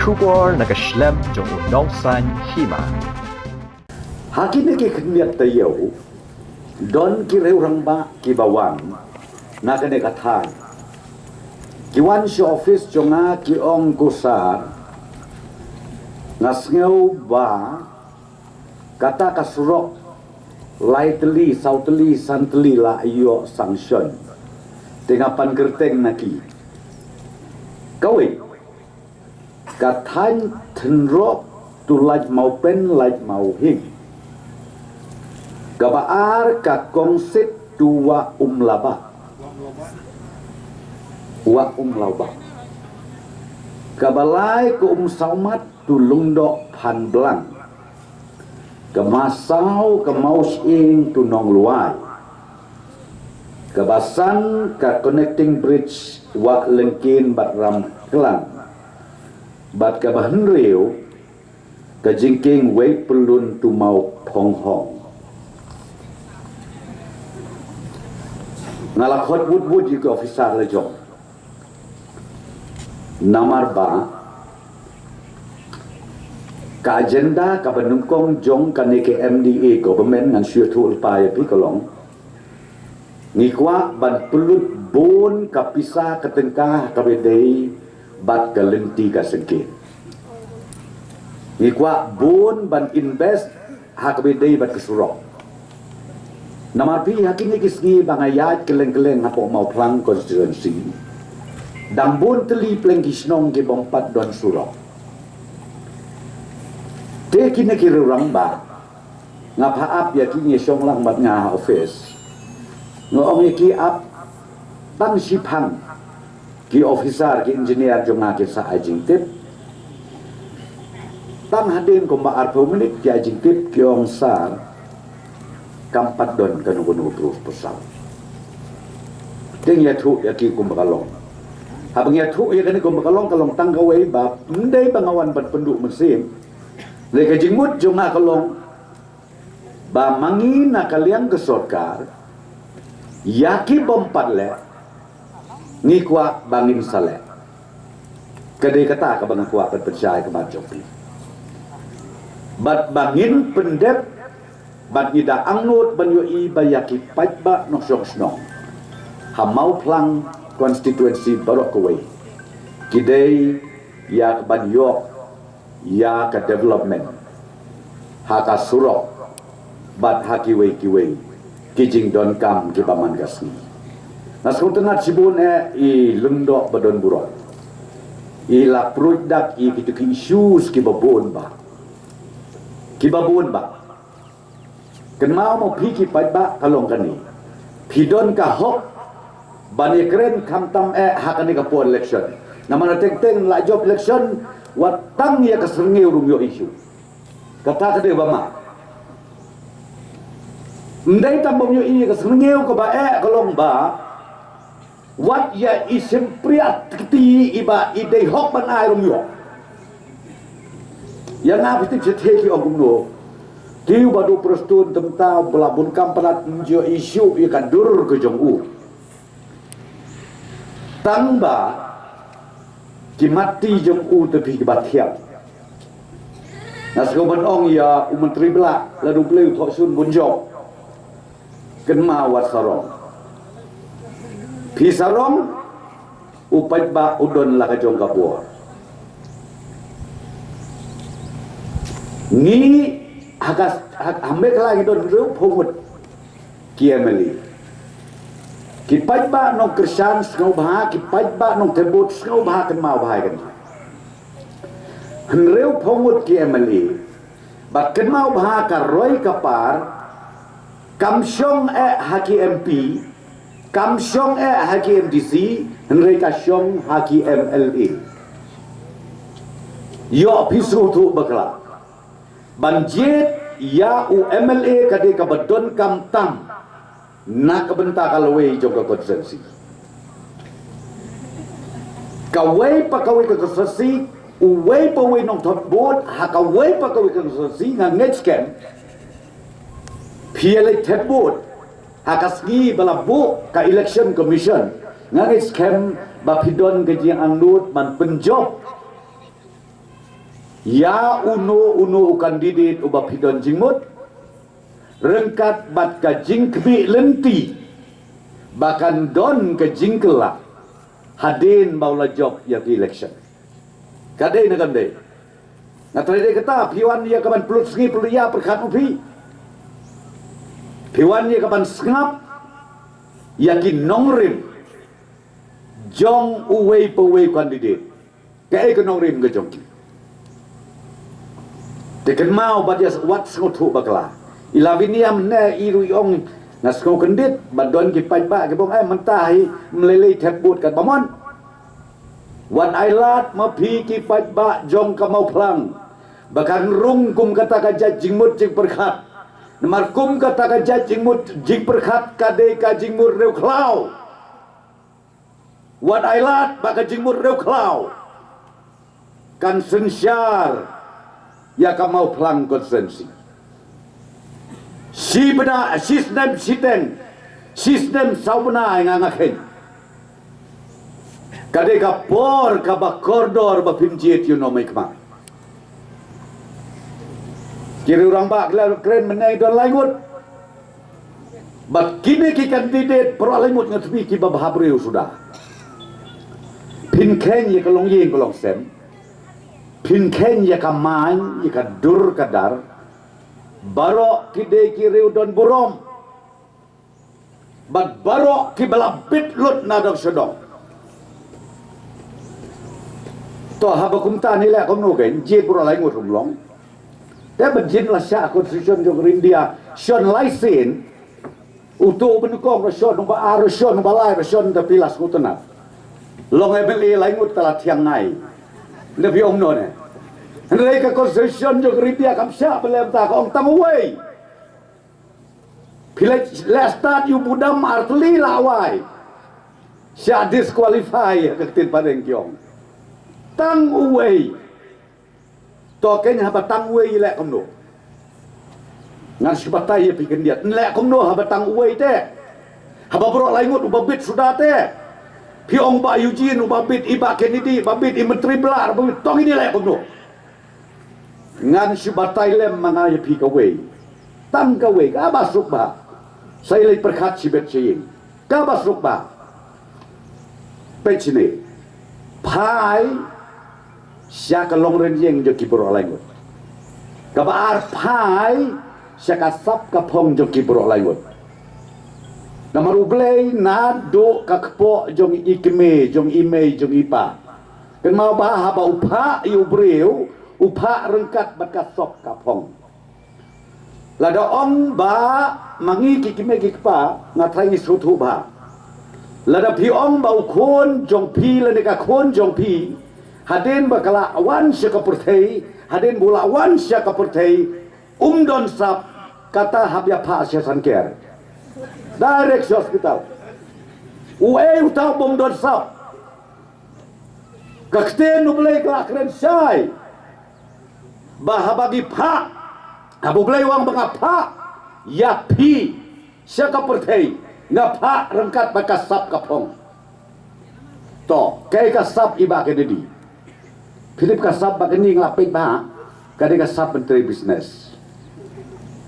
Kubor nakaslem jong unongsan hima. Hakin ni kikniat tayo, don kireu rangba kibawan, na kene kathan. Kiwan si office jonga kiong kusar, ngasngeu ba, kata kasurok, lightly, southly, santly la iyo sanction. Tingapan gerteng naki. Kawin, kathan tenrok tu laj mau pen laj mau hing. Gabaar ka kongsit dua umlaba. Wa umlaba. Gabalai ke saumat tu lungdok pan belang. Kemasau ke maus ing tu nong luai. Kebasan ka connecting bridge wa lengkin bat ram kelang. Bat kabahan riu ke jingking wei pelun tu mau pong hong. Ngalakot wud juga ofisar lejong. Namar ba ka agenda ka benungkong jong kaneke MDA government ngan syutu upaya pikolong ngikwa ban pelut bon ka pisa ka tengkah ka bedei bat ka lenti ka sengkit ngikwa bon ban invest ha ka bedei bat ka surok. Namapi hakin ni kisni bangayat keleng-keleng hapo mau plang constituency. Dambun teli pleng kisnong ke bompat don surok. Te kini kira rangba. Ngapaap ya kini syong lang bat nga office. Ngoong ki ap tang sipang ki officer ki engineer jong ngakit sa ajing tip. Tang hadin ko maarpo menit ki ajing tip ki ong sar. Kampat don kanu terus pesal. Deng ya tu ya ki kumbakalong. Habang ya tu ya kani kumbakalong kalong tanggawai bab ndai bangawan bat penduk mesin. Leka jingmut jonga kalong ba mangin na kaliang ke sorkar yaki bompat le ngikwa bangin sale. Kadai kata ka bang kuat percaya ke majopi. Bat bangin pendep bat ngida angnut banyoi bayaki pajba no snong hamau plang constituency barok kawai kidai ya banyok ya ka development haka surok bat hakiwei kiwei kijing don kam ki paman gasni nasung tengah sibun i lundok badon burok i la produk i kitu ki issues ki babon ba kenal mau piki pajba kalong kani pidon ka hok bani keren kamtam hakani ka po election namana teng la job election watang ya kasengi rumyo isu kata kade bama ndai tambom yo ini kasengi ko ba kalong ba wat ya isim priat kiti iba idei hok ban ai rumyo yang ngapi teki ogumno Tiu badu perstun tentang belabun kampanat menjo isu ikan dur ke jong'u. Tangba kimati jong'u tepi kebatian. Naskoban ong ya menteri belak lalu beliau tok sun bunjok. Kenma wasarong. Pisarong upai ba udon la ka jong kapuor. Ni hakas ambek lagi don reu phomut kiemeli kipat ba no krishan ngau bha kipat ba no tebut ngau bha kan mau bha kan reu phomut kiemeli ba kan mau bha ka roi kapar kamsyong haki MP kamsyong haki MDC rei ka syong haki MLA yo pisu tu bakla banjit ya UMLA kade kabadon kamtam na kabenta kalaway joga konsensi kaway pa kaway ka konsensi uway pa way nong totbot hakaway pa kaway ka konsensi nga ngetsken PLA totbot hakasgi balabu ka election commission nga ngetsken bapidon kajiyang anut man penjob Ya unu kandidat ubah pidon jingmut rengkat bat ka jingkbi lenti bahkan don ke jingkelak hadin baula job ya ke election kadai na gandai natrai kata piwan ya kapan pelut sengi pelut ya perkat upi piwan ya kapan sengap yakin nongrim jong uwei pewei kandidat kai ke nongrim ke jong tekan mau badia wat sengotu bakla ilawiniam ne iru yong nas ko kendit badon ki pai ba ke bong mentai melelei thebut kat bamon wan ailat mapi ki pai ba jong ka mau plang bahkan rung kum kata ka jingmut jing perkhat namar kum kata ka jingmut jing perkhat kade ka jingmut reu klau wan ailat ba ka jingmut reu klau kan sensyar ya ka mau plang konsensi si bena sistem saubena ngangakhen kade ka por ka ba koridor ba pinjiet you know make ma kiri orang ba keren menai don langut ba kini ki kandidat pro langut ngatbi ki ba bahabreu sudah pin ken ye kalong yin kalong sem pin ken ya kaman ya dur kadar barok kide kiri udon burom bat barok ki balabit lut nadok sedong to habakum ta ni la kom no gen jit bro lai ngut rumlong te benjin la sya constitution jong India shon license utu benukong shon ba ar shon ba lai shon da pilas kutena long ebeli lai ngut tala tiang ngai Nabi Om no ne mereka constitution jong India kam sya belem ta ong tang away pila last start you budam artli lawai sya disqualify ketin padeng kyong tang away to kenya haba tang away le kom no ngan sibatai ye piken dia le kom no haba tang away te haba bro lai ngut ubabit sudah te Piong ba Eugene ubabit iba Kennedy babit imentri belar babit tong ini le kom no ngan sibatai lem mangaya pi kawei tam kawei ka basuk ba sai lai perkhat sibet sing ka basuk ba pechine pai sya ka long ren yeng jo ki bro lai ngut ka bar pai sya ka sap ka phong jo ki bro lai ngut namar ublei na do ka kpo jong ikme jong ime jong ipa ken mau ba ha ba upha yu breu upha rengkat bakat sok kapong lada ong ba mangi kikime kikpa ngatrai sutu ba lada pi ong ba ukon jong pi lene ka kon jong pi haden bakala awan sya kapurthei haden bula awan sya kapurthei don sap kata habya pha sya sanker direct hospital uai utau bom don sap kakten nublei kelakren syai bahabagi pa abu blai wang banga pa ya pi syaka perthei ngapa rengkat bakas sap kapong to kai kasap iba ke dedi Philip kasap bakeni nglapik ba kade kasap menteri bisnes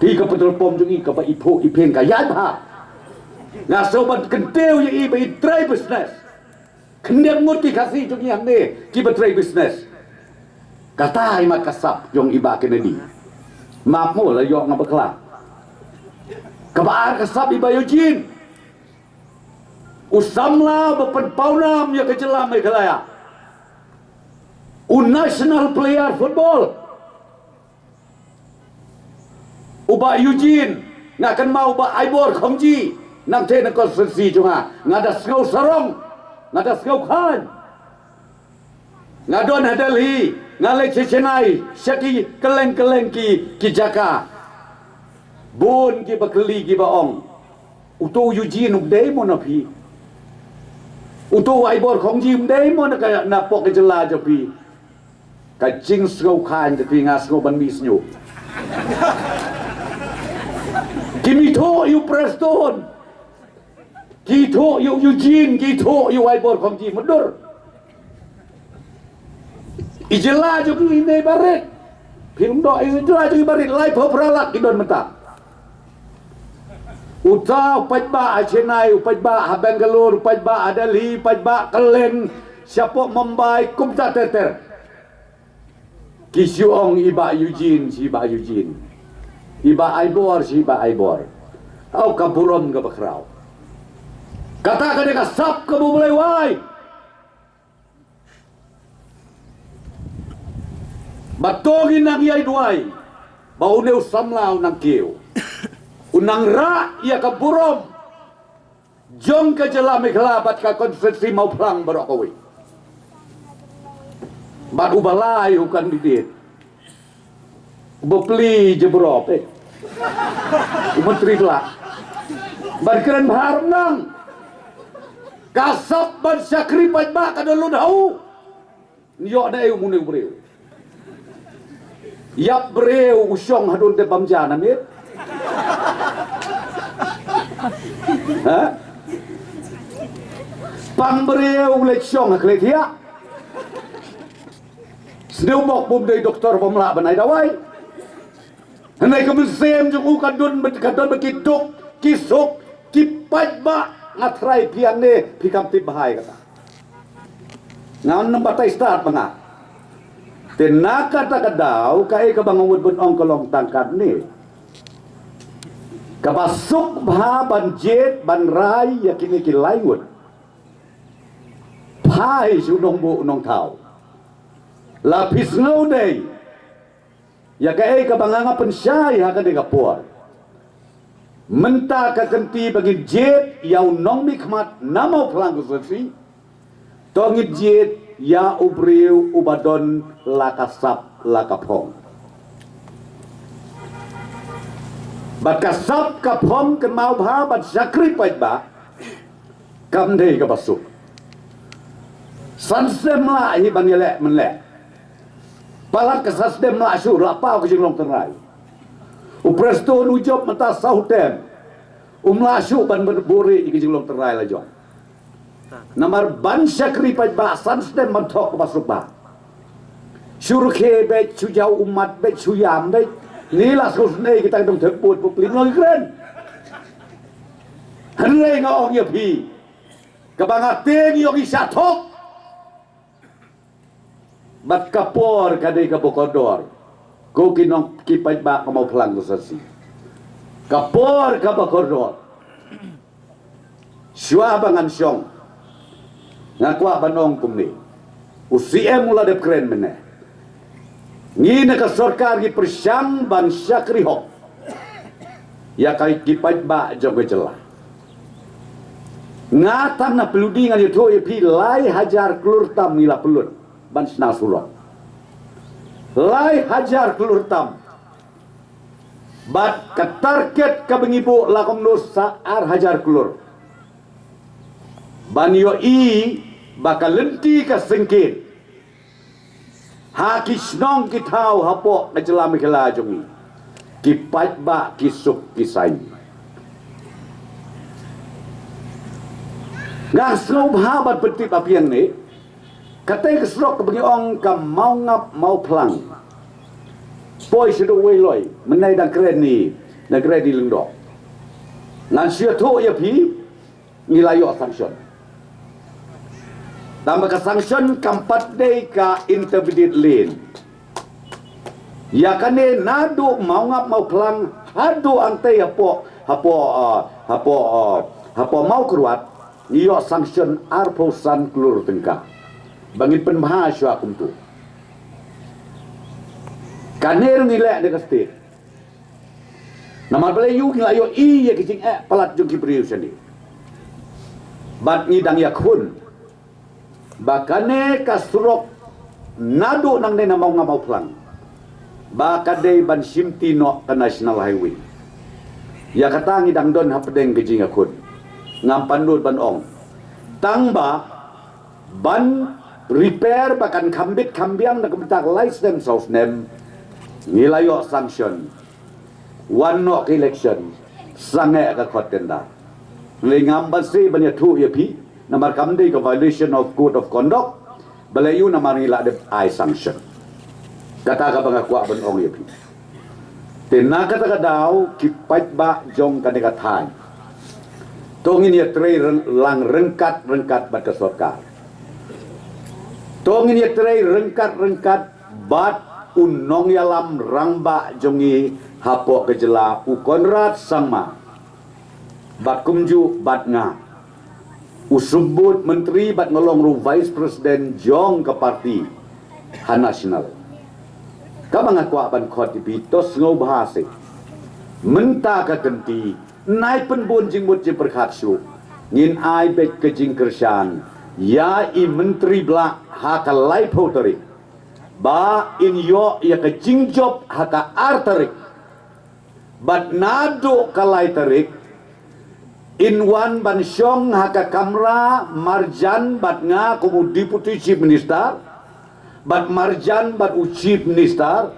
di ka petrol pom jungi ka ba ipo ipeng ka yan ba ngasobat kenteu ye iba itrai bisnes kendem mut ki kasih jungi yang ne ki betrai bisnes kata imat kasap jong iba Kennedy maaf mo la yok ngabakla kabar kasap iba Eugene usamla bepen paunam ya kejelam me kelaya national player football uba Eugene ngakan mau ba aibor khongji nang the na konstitusi junga ngada sngau sarong ngada sngau khan ngadon hadalhi ngalai cecenai syaki keleng-keleng ki jaka bon ki bakeli ki baong uto Eugene ukdei mo na pi uto aibor khongji umdei mo na ka na pok ke jela jo pi ka jing sngau khan de pi ngas ngo ban mi snyo kimito you Preston kito you Eugene kito you aibor khongji mundur Ijela juga ini barit. Film doa ijela juga barit. Lai peralat idon mentah. Uta upajba Chennai, upajba Bangalore, upajba Delhi, upajba Kelen, siapa Mumbai, kumta teter. Kisiong iba Eugene, si iba Eugene. Iba Aibor, si iba Aibor. Au kaburom ka bakraw. Kata ka dia kasap ka bubulay wai. Batogin nang iyay duay. Bauneu samlaw nang kiyo. Unang ra iya kaburom. Jong ka jala miklabat ka konsensi mau plang barokawi. Bat ubalay hukan didit. Bopli jebrop Menteri lah. Ban keren bahar nang. Kasap ban syakri pajba kadalun hau. Nyo na yung muneng breu. Yap breu usyong hadun de pamjana mit. Ha? Pang breu leksyong akletia. Snowbok bum dari doktor pemla banai dawai. Henai kemusem jung kadun bekiduk kisuk kipat ba ngatrai piang ne pikam tip bahai kata. Ngan nembatai start manga. Tenaka tak kadau kai ka bangun bun ong kolong tangkat ni. Kapasuk bah banjet ban rai yakini kilaiwut. Pai sunong bu nong tau. Lapis ngau dei. Ya kai ka banganga pensyai ha ka de kapor. Menta ka kenti bagi jet yau nong mikmat namo pelang kusi. Tongi jet ya ubriu ubadon lakasap lakapong. Bat kasap kapong kan mau bha bat syakri pait ba. Kam dei ka basuk. Sansem la hi ban yelek menlek. Palat kesas dem lasu lapau ke jenglong terai. Upresto nujob mata sautem. Lasu ban berburi ke jenglong terai la jong. Namar ban syakri paj ba sans dem mentok ke basuk ba. Syurke be sujau umat be suyam be nila susne kita dong teput pupling lagi keren. Henlei ngau ya pi. Kabangate yo isatok. Bat kapor kadai ka bokodor. Ko kinong kipay ba ka mau pelang sasi. Kapor ka bokodor. Syua bangan syong. Ngakwa banong kumni. Usiem mula de keren mene. Ngina ka sorkar gi persyang ban syakri hok. Ya kai kipay ba jog jela. Ngatan na peludingan itu pi lai hajar kelur tam ngila pelud. Ban senang sulok. Lai hajar kelur tam. Bat ketarget kebengibu lakom nus saar hajar kelur. Ban yo i bakal lenti ke sengkit. Hakis nong kitau hapok na jelami kelajungi. Kipat ba kisuk kisai. Ngasno bahabat betip apian ni. Katai keserok kebagi ong ka mau ngap mau pelang. Poi seduk wei loi. Menai dan keren ni. Negeri di lendok. Ngan syuatu ya pi. Nilayok sanction. Tambah ke sanction kampat day ka intermediate lane. Ya kane nadu mau ngap mau pelang. Hadu antai hapo mau keruat. Iyo sanction arposan kelur tengkah. Bangin penmahasya akum tu. Kanir ngilek dekat state. Nama belayu ngilayo iya kicing palat jung kibriu sendiri. Bat ngidang yakun. Bakane kasurok nadu nang dena mau ngamau pelang. Bakade ban simti no ke national highway. Ya kata ngidang don hapedeng kicing yakun. Ngampandut ban ong. Tangba ban repair bahkan kambit kambiang nak bentak license of name nilayo sanction one no election sange ka khotenda lingam basi banya thu ya pi namar kamdi ka violation of code of conduct balayu na marila de I sanction kata ka pangakwa ban ong yapi tinna kata ka daw kipat ba jong kaneka thai tongin ya trei lang rengkat bat ka sorkar tongin ya trei rengkat bat unong yalam rangba jongi hapok kejela ukonrat sangma bat kumju bat nga usubut menteri bat ngolong ru vice president jong ke parti han nasional ka mangakwa ban khot bitos ngau bahase menta ka kenti nai penbun jingmut je perkhat su ngin ai bet ke jing kersan ya i menteri bla ha ka lai poteri ba in yo ya ke jing job ha ka arterik bat nado ka lai tarik in wan ban syong ha ka kamra marjan bat nga kumu deputy chief minister bat marjan bat u chief minister